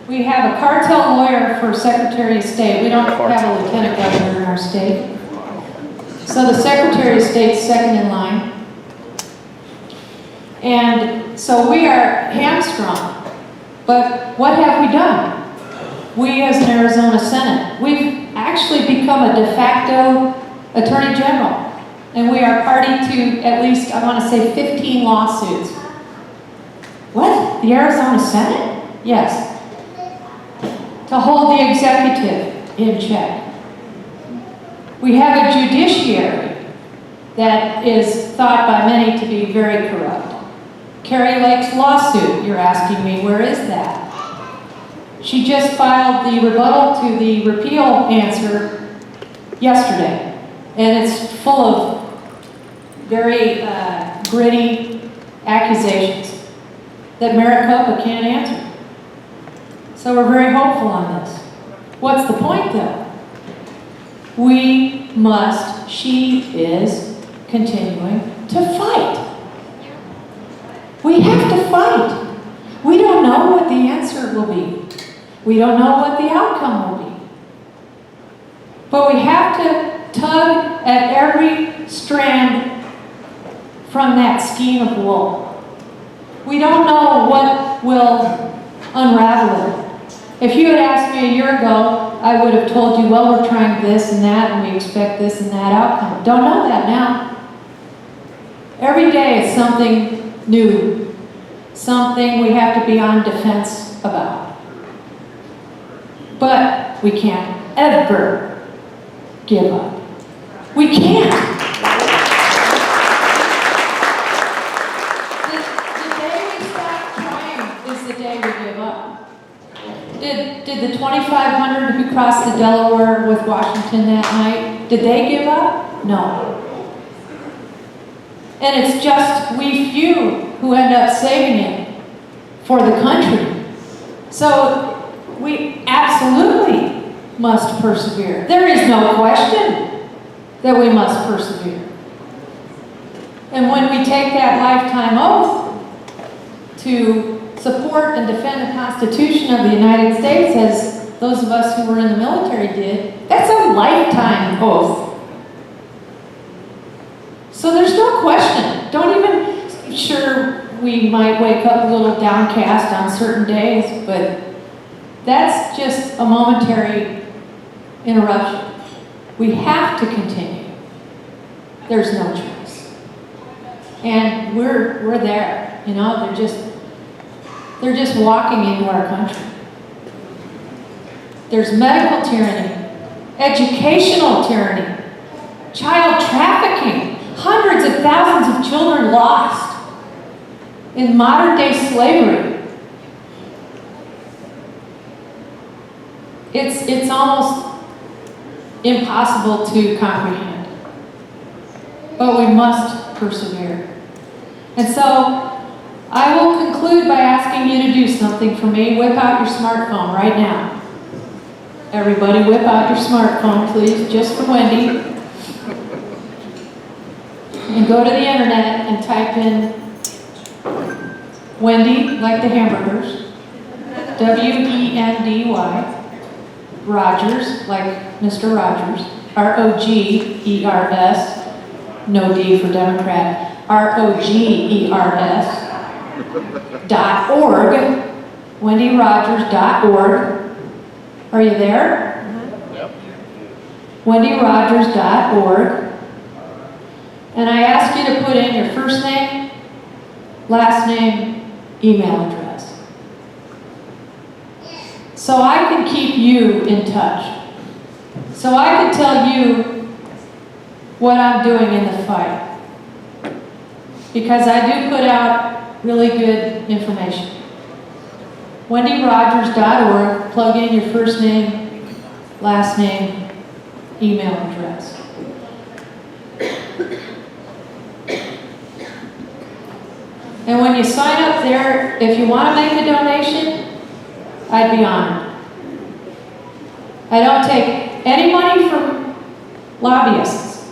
We have a cartel lawyer for Secretary of State. We don't have a lieutenant governor in our state. So the Secretary of State's second in line. And so we are hamstrung. But what have we done? We as an Arizona Senate, we've actually become a de facto Attorney General. And we are party to at least, I want to say, 15 lawsuits. What? The Arizona Senate? Yes. To hold the executive in check. We have a judiciary that is thought by many to be very corrupt. Carrie Lake's lawsuit, you're asking me, where is that? She just filed the rebuttal to the repeal answer yesterday. And it's full of very gritty accusations that Maricopa can't answer. So we're very hopeful on this. What's the point though? We must, she is continuing to fight. We have to fight. We don't know what the answer will be. We don't know what the outcome will be. But we have to tug at every strand from that skein of wool. We don't know what will unravel it. If you had asked me a year ago, I would have told you, well, we're trying this and that, and we expect this and that outcome. Don't know that now. Every day is something new, something we have to be on defense about. But we can't ever give up. We can't. The day we stop trying is the day we give up. Did the 2,500 who crossed the Delaware with Washington that night, did they give up? No. And it's just we few who end up saving it for the country. So we absolutely must persevere. There is no question that we must persevere. And when we take that lifetime oath to support and defend the Constitution of the United States, as those of us who were in the military did, that's a lifetime oath. So there's no question. Don't even, sure, we might wake up a little downcast on certain days, but that's just a momentary interruption. We have to continue. There's no choice. And we're there, you know, they're just walking into our country. There's medical tyranny, educational tyranny, child trafficking, hundreds of thousands of children lost in modern day slavery. It's almost impossible to comprehend. But we must persevere. And so I will conclude by asking you to do something for me. Whip out your smartphone right now. Everybody whip out your smartphone, please, just for Wendy. And go to the internet and type in Wendy, like the hamburgers, W-E-N-D-Y, Rogers, like Mr. Rogers, R-O-G-E-R-S, no D for Democrat, R-O-G-E-R-S, .org, WendyRogers.org. Are you there? Yep. WendyRogers.org. And I ask you to put in your first name, last name, email address. So I can keep you in touch. So I can tell you what I'm doing in the fight. Because I do put out really good information. WendyRogers.org, plug in your first name, last name, email address. And when you sign up there, if you want to make a donation, I'd be honored. I don't take any money from lobbyists,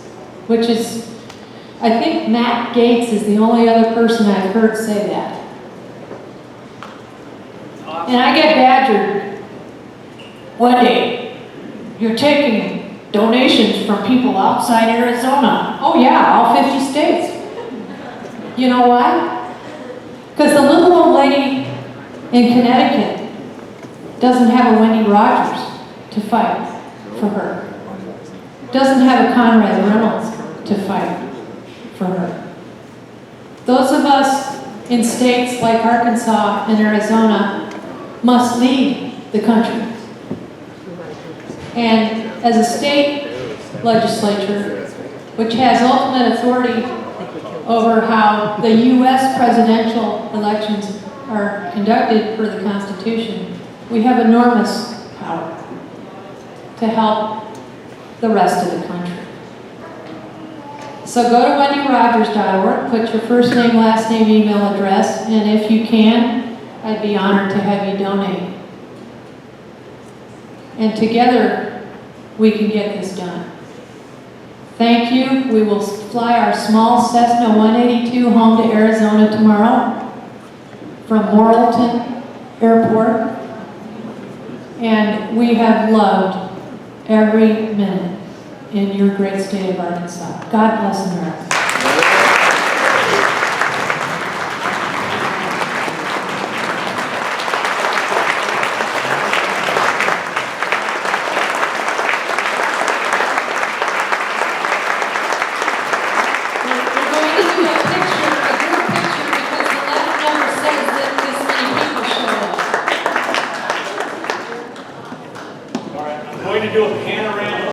which is, I think Matt Gaetz is the only other person I've heard say that. And I get badgered. Wendy, you're taking donations from people outside Arizona. Oh yeah, all 50 states. You know why? Because the little old lady in Connecticut doesn't have a Wendy Rogers to fight for her. Doesn't have a Conrad Reynolds to fight for her. Those of us in states like Arkansas and Arizona must lead the country. And as a state legislature, which has ultimate authority over how the U.S. presidential elections are conducted per the Constitution, we have enormous power to help the rest of the country. So go to wendyrogers.org, put your first name, last name, email address, and if you can, I'd be honored to have you donate. And together, we can get this done. Thank you. We will fly our small Cessna 182 home to Arizona tomorrow from Morrilton Airport. And we have loved every minute in your great state of Arkansas. God bless America. Do a panorama